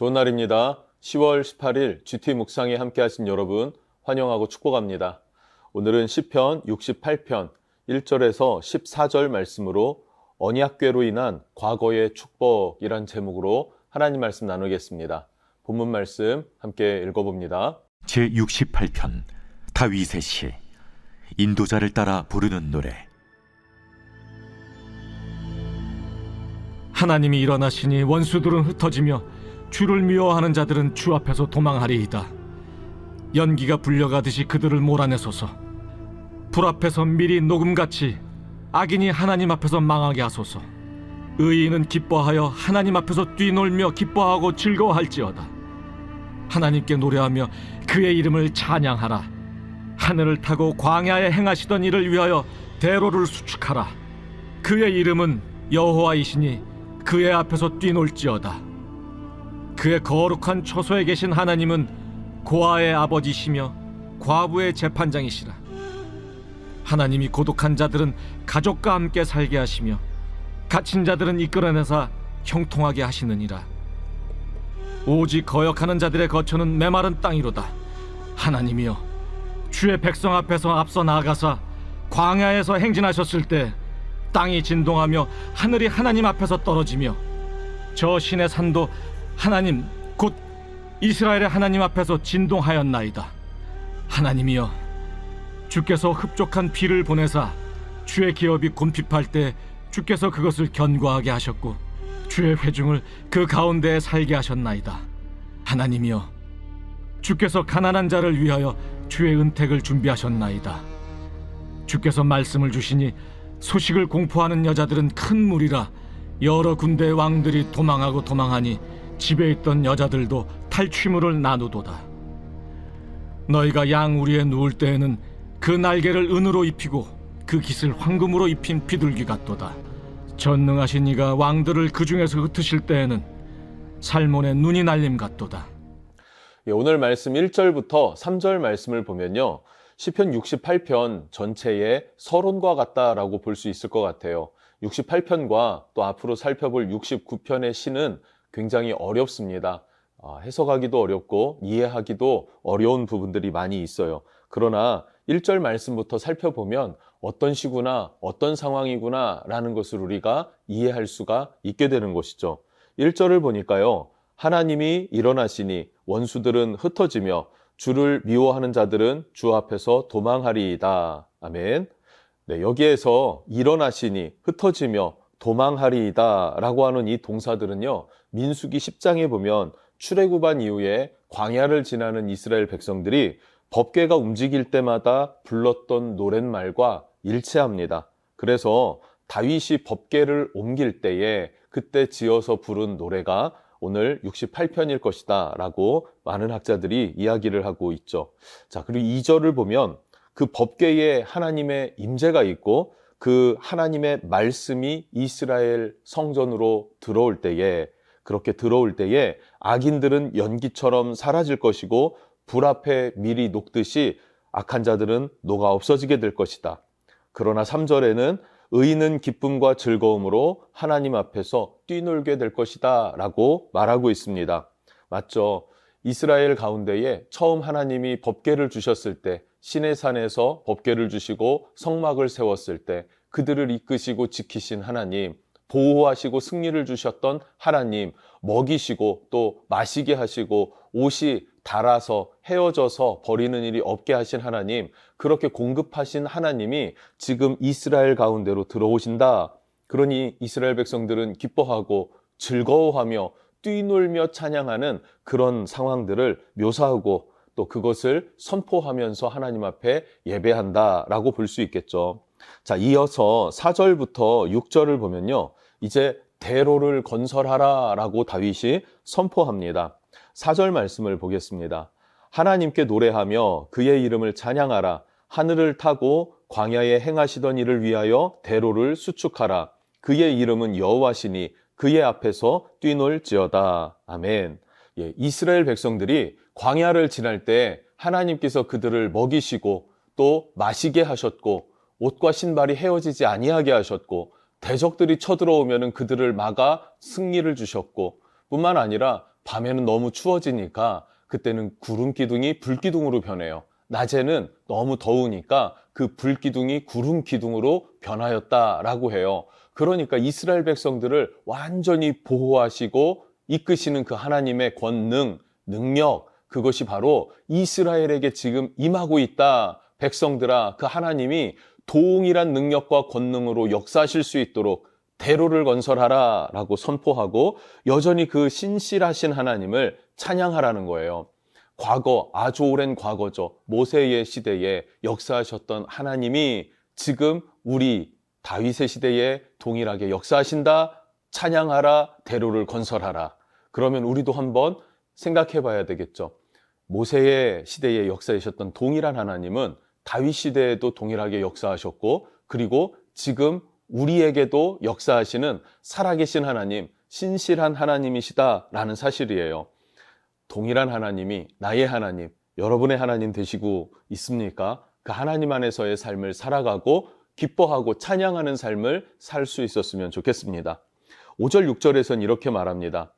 좋은 날입니다. 10월 18일 GT 묵상에 함께 하신 여러분 환영하고 축복합니다. 오늘은 시편 68편 1절에서 14절 말씀으로 언약궤로 인한 과거의 축복이란 제목으로 하나님 말씀 나누겠습니다. 본문 말씀 함께 읽어봅니다. 제68편 다윗의 시 인도자를 따라 부르는 노래. 하나님이 일어나시니 원수들은 흩어지며 주를 미워하는 자들은 주 앞에서 도망하리이다. 연기가 불려가듯이 그들을 몰아내소서. 불 앞에서 밀이 녹음같이 악인이 하나님 앞에서 망하게 하소서. 의인은 기뻐하여 하나님 앞에서 뛰놀며 기뻐하고 즐거워할지어다. 하나님께 노래하며 그의 이름을 찬양하라. 하늘을 타고 광야에 행하시던 일을 위하여 대로를 수축하라. 그의 이름은 여호와이시니 그의 앞에서 뛰놀지어다. 그의 거룩한 처소에 계신 하나님은 고아의 아버지시며 과부의 재판장이시라. 하나님이 고독한 자들은 가족과 함께 살게 하시며 갇힌 자들은 이끌어내사 형통하게 하시느니라. 오직 거역하는 자들의 거처는 메마른 땅이로다. 하나님이여, 주의 백성 앞에서 앞서 나아가사 광야에서 행진하셨을 때 땅이 진동하며 하늘이 하나님 앞에서 떨어지며 저 신의 산도 하나님 곧 이스라엘의 하나님 앞에서 진동하였나이다. 하나님이여, 주께서 흡족한 비를 보내사 주의 기업이 곰핍할 때 주께서 그것을 견고하게 하셨고 주의 회중을 그 가운데에 살게 하셨나이다. 하나님이여, 주께서 가난한 자를 위하여 주의 은택을 준비하셨나이다. 주께서 말씀을 주시니 소식을 공포하는 여자들은 큰 무리라. 여러 군대의 왕들이 도망하고 도망하니 집에 있던 여자들도 탈취물을 나누도다. 너희가 양 우리에 누울 때에는 그 날개를 은으로 입히고 그 깃을 황금으로 입힌 비둘기 같도다. 전능하신 이가 왕들을 그 중에서 흩으실 때에는 살몬의 눈이 날림 같도다. 오늘 말씀 1절부터 3절 말씀을 보면요, 시편 68편 전체의 서론과 같다라고 볼 수 있을 것 같아요. 68편과 또 앞으로 살펴볼 69편의 시는 굉장히 어렵습니다. 해석하기도 어렵고 이해하기도 어려운 부분들이 많이 있어요. 그러나 1절 말씀부터 살펴보면 어떤 시구나 어떤 상황이구나 라는 것을 우리가 이해할 수가 있게 되는 것이죠. 1절을 보니까요, 하나님이 일어나시니 원수들은 흩어지며 주를 미워하는 자들은 주 앞에서 도망하리이다. 아멘. 네, 여기에서 일어나시니 흩어지며 도망하리이다 라고 하는 이 동사들은요, 민수기 10장에 보면 출애굽한 이후에 광야를 지나는 이스라엘 백성들이 법궤가 움직일 때마다 불렀던 노랫말과 일치합니다. 그래서 다윗이 법궤를 옮길 때에 그때 지어서 부른 노래가 오늘 68편일 것이다 라고 많은 학자들이 이야기를 하고 있죠. 자, 그리고 2절을 보면 그 법궤에 하나님의 임재가 있고 그 하나님의 말씀이 이스라엘 성전으로 들어올 때에, 그렇게 들어올 때에 악인들은 연기처럼 사라질 것이고 불 앞에 밀이 녹듯이 악한 자들은 녹아 없어지게 될 것이다. 그러나 3절에는 의인은 기쁨과 즐거움으로 하나님 앞에서 뛰놀게 될 것이다 라고 말하고 있습니다. 맞죠? 이스라엘 가운데에 처음 하나님이 법궤를 주셨을 때, 시내산에서 법궤를 주시고 성막을 세웠을 때 그들을 이끄시고 지키신 하나님, 보호하시고 승리를 주셨던 하나님, 먹이시고 또 마시게 하시고 옷이 닳아서 헤어져서 버리는 일이 없게 하신 하나님, 그렇게 공급하신 하나님이 지금 이스라엘 가운데로 들어오신다. 그러니 이스라엘 백성들은 기뻐하고 즐거워하며 뛰놀며 찬양하는 그런 상황들을 묘사하고 또 그것을 선포하면서 하나님 앞에 예배한다라고 볼 수 있겠죠. 자, 이어서 4절부터 6절을 보면요, 이제 대로를 건설하라 라고 다윗이 선포합니다. 4절 말씀을 보겠습니다. 하나님께 노래하며 그의 이름을 찬양하라. 하늘을 타고 광야에 행하시던 일을 위하여 대로를 수축하라. 그의 이름은 여호와시니 그의 앞에서 뛰놀지어다. 아멘. 이스라엘 백성들이 광야를 지날 때 하나님께서 그들을 먹이시고 또 마시게 하셨고 옷과 신발이 헤어지지 아니하게 하셨고 대적들이 쳐들어오면 그들을 막아 승리를 주셨고 뿐만 아니라 밤에는 너무 추워지니까 그때는 구름 기둥이 불 기둥으로 변해요. 낮에는 너무 더우니까 그 불 기둥이 구름 기둥으로 변하였다라고 해요. 그러니까 이스라엘 백성들을 완전히 보호하시고 이끄시는 그 하나님의 권능, 능력, 그것이 바로 이스라엘에게 지금 임하고 있다. 백성들아, 그 하나님이 동일한 능력과 권능으로 역사하실 수 있도록 대로를 건설하라 라고 선포하고 여전히 그 신실하신 하나님을 찬양하라는 거예요. 과거, 아주 오랜 과거죠. 모세의 시대에 역사하셨던 하나님이 지금 우리 다윗의 시대에 동일하게 역사하신다. 찬양하라, 대로를 건설하라. 그러면 우리도 한번 생각해 봐야 되겠죠. 모세의 시대에 역사하셨던 동일한 하나님은 다윗 시대에도 동일하게 역사하셨고, 그리고 지금 우리에게도 역사하시는 살아계신 하나님, 신실한 하나님이시다라는 사실이에요. 동일한 하나님이 나의 하나님, 여러분의 하나님 되시고 있습니까? 그 하나님 안에서의 삶을 살아가고 기뻐하고 찬양하는 삶을 살 수 있었으면 좋겠습니다. 5절, 6절에서는 이렇게 말합니다.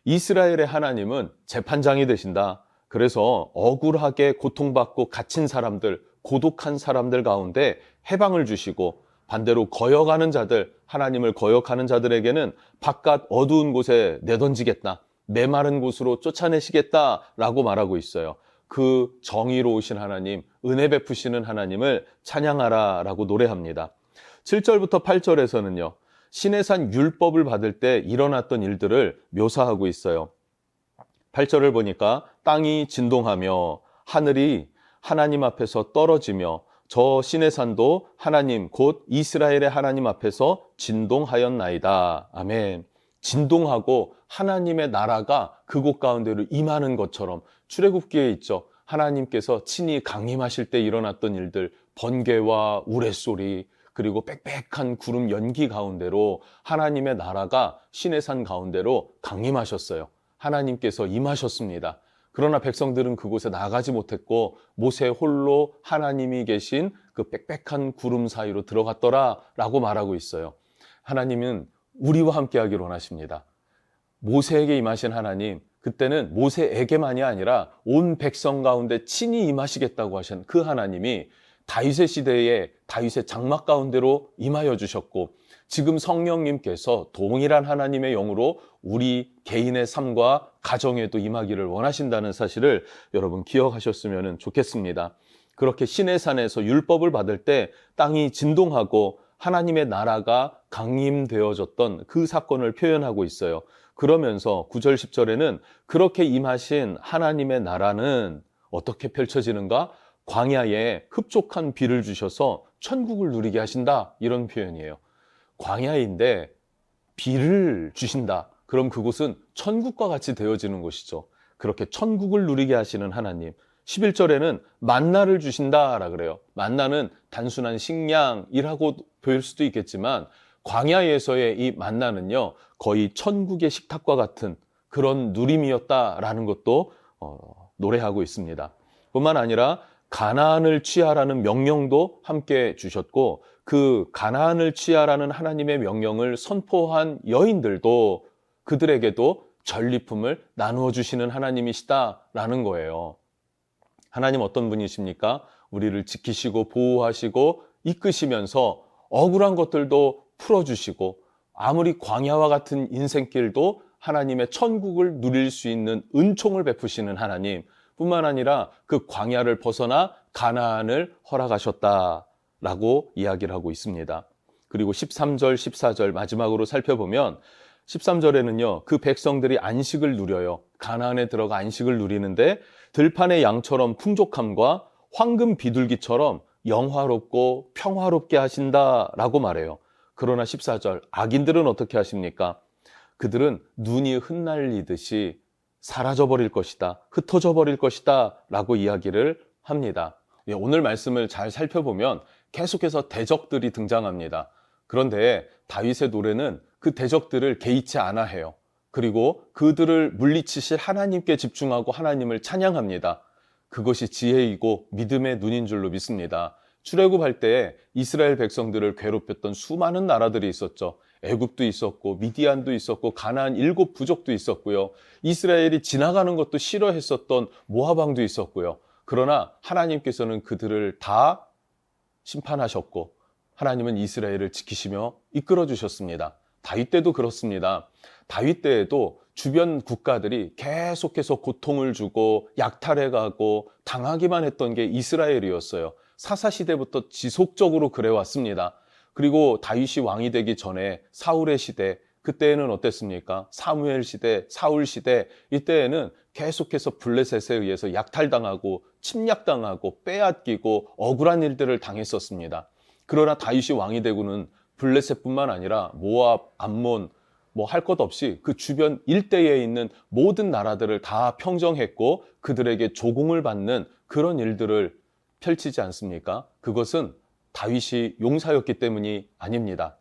이스라엘의 하나님은 재판장이 되신다. 그래서 억울하게 고통받고 갇힌 사람들, 고독한 사람들 가운데 해방을 주시고 반대로 거역하는 자들, 하나님을 거역하는 자들에게는 바깥 어두운 곳에 내던지겠다. 메마른 곳으로 쫓아내시겠다라고 말하고 있어요. 그 정의로우신 하나님, 은혜 베푸시는 하나님을 찬양하라라고 노래합니다. 7절부터 8절에서는요. 시내산 율법을 받을 때 일어났던 일들을 묘사하고 있어요. 8절을 보니까 땅이 진동하며 하늘이 하나님 앞에서 떨어지며 저 시내산도 하나님 곧 이스라엘의 하나님 앞에서 진동하였나이다. 아멘. 진동하고 하나님의 나라가 그곳 가운데로 임하는 것처럼 출애굽기에 있죠. 하나님께서 친히 강림하실 때 일어났던 일들, 번개와 우레소리, 그리고 빽빽한 구름 연기 가운데로 하나님의 나라가 시내산 가운데로 강림하셨어요. 하나님께서 임하셨습니다. 그러나 백성들은 그곳에 나가지 못했고 모세 홀로 하나님이 계신 그 빽빽한 구름 사이로 들어갔더라 라고 말하고 있어요. 하나님은 우리와 함께 하기를 원하십니다. 모세에게 임하신 하나님, 그때는 모세에게만이 아니라 온 백성 가운데 친히 임하시겠다고 하신 그 하나님이 다윗의 시대에 다윗의 장막 가운데로 임하여 주셨고 지금 성령님께서 동일한 하나님의 영으로 우리 개인의 삶과 가정에도 임하기를 원하신다는 사실을 여러분 기억하셨으면 좋겠습니다. 그렇게 시내산에서 율법을 받을 때 땅이 진동하고 하나님의 나라가 강림되어졌던 그 사건을 표현하고 있어요. 그러면서 9절 10절에는 그렇게 임하신 하나님의 나라는 어떻게 펼쳐지는가? 광야에 흡족한 비를 주셔서 천국을 누리게 하신다. 이런 표현이에요. 광야인데 비를 주신다. 그럼 그곳은 천국과 같이 되어지는 곳이죠. 그렇게 천국을 누리게 하시는 하나님. 11절에는 만나를 주신다라 그래요. 만나는 단순한 식량이라고 보일 수도 있겠지만 광야에서의 이 만나는요. 거의 천국의 식탁과 같은 그런 누림이었다라는 것도 노래하고 있습니다. 뿐만 아니라 가나안을 취하라는 명령도 함께 주셨고 그 가나안을 취하라는 하나님의 명령을 선포한 여인들도 그들에게도 전리품을 나누어 주시는 하나님이시다라는 거예요. 하나님 어떤 분이십니까? 우리를 지키시고 보호하시고 이끄시면서 억울한 것들도 풀어주시고 아무리 광야와 같은 인생길도 하나님의 천국을 누릴 수 있는 은총을 베푸시는 하나님 뿐만 아니라 그 광야를 벗어나 가나안을 허락하셨다라고 이야기를 하고 있습니다. 그리고 13절, 14절 마지막으로 살펴보면 13절에는요. 그 백성들이 안식을 누려요. 가나안에 들어가 안식을 누리는데 들판의 양처럼 풍족함과 황금 비둘기처럼 영화롭고 평화롭게 하신다라고 말해요. 그러나 14절 악인들은 어떻게 하십니까? 그들은 눈이 흩날리듯이 사라져버릴 것이다. 흩어져 버릴 것이다. 라고 이야기를 합니다. 오늘 말씀을 잘 살펴보면 계속해서 대적들이 등장합니다. 그런데 다윗의 노래는 그 대적들을 개의치 않아 해요. 그리고 그들을 물리치실 하나님께 집중하고 하나님을 찬양합니다. 그것이 지혜이고 믿음의 눈인 줄로 믿습니다. 출애굽할 때 이스라엘 백성들을 괴롭혔던 수많은 나라들이 있었죠. 애굽도 있었고 미디안도 있었고 가나안 7 부족도 있었고요. 이스라엘이 지나가는 것도 싫어했었던 모압 왕도 있었고요. 그러나 하나님께서는 그들을 다 심판하셨고 하나님은 이스라엘을 지키시며 이끌어 주셨습니다. 다윗 때도 그렇습니다. 다윗 때에도 주변 국가들이 계속해서 고통을 주고 약탈해가고 당하기만 했던 게 이스라엘이었어요. 사사시대부터 지속적으로 그래왔습니다. 그리고 다윗이 왕이 되기 전에 사울의 시대, 그때에는 어땠습니까? 사무엘 시대, 사울 시대, 이때에는 계속해서 블레셋에 의해서 약탈당하고 침략당하고 빼앗기고 억울한 일들을 당했었습니다. 그러나 다윗이 왕이 되고는 블레셋뿐만 아니라 모압, 암몬, 뭐 할 것 없이 그 주변 일대에 있는 모든 나라들을 다 평정했고 그들에게 조공을 받는 그런 일들을 펼치지 않습니까? 그것은 다윗이 용사였기 때문이 아닙니다.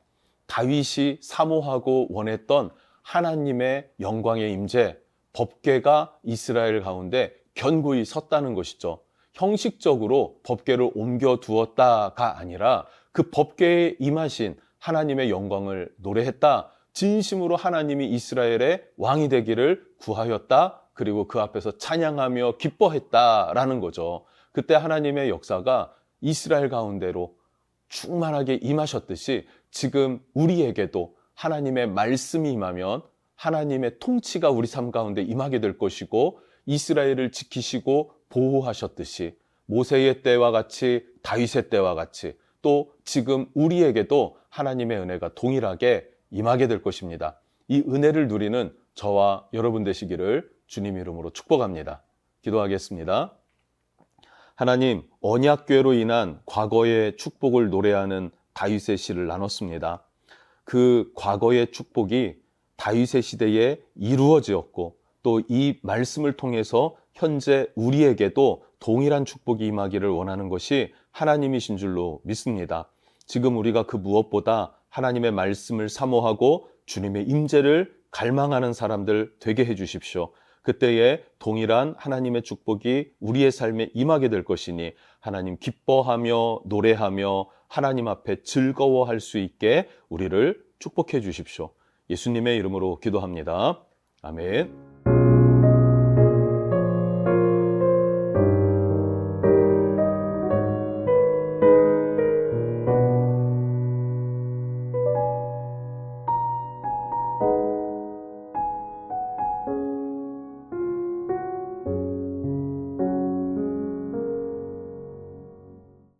다윗이 사모하고 원했던 하나님의 영광의 임재, 법궤가 이스라엘 가운데 견고히 섰다는 것이죠. 형식적으로 법궤를 옮겨 두었다가 아니라 그 법궤에 임하신 하나님의 영광을 노래했다. 진심으로 하나님이 이스라엘의 왕이 되기를 구하였다. 그리고 그 앞에서 찬양하며 기뻐했다라는 거죠. 그때 하나님의 역사가 이스라엘 가운데로 충만하게 임하셨듯이 지금 우리에게도 하나님의 말씀이 임하면 하나님의 통치가 우리 삶 가운데 임하게 될 것이고 이스라엘을 지키시고 보호하셨듯이 모세의 때와 같이 다윗의 때와 같이 또 지금 우리에게도 하나님의 은혜가 동일하게 임하게 될 것입니다. 이 은혜를 누리는 저와 여러분 되시기를 주님 이름으로 축복합니다. 기도하겠습니다. 하나님, 언약궤로 인한 과거의 축복을 노래하는 다윗의 시를 나눴습니다. 그 과거의 축복이 다윗의 시대에 이루어지었고 또 이 말씀을 통해서 현재 우리에게도 동일한 축복이 임하기를 원하는 것이 하나님이신 줄로 믿습니다. 지금 우리가 그 무엇보다 하나님의 말씀을 사모하고 주님의 임재를 갈망하는 사람들 되게 해주십시오. 그때에 동일한 하나님의 축복이 우리의 삶에 임하게 될 것이니 하나님 기뻐하며 노래하며 하나님 앞에 즐거워할 수 있게 우리를 축복해 주십시오. 예수님의 이름으로 기도합니다. 아멘.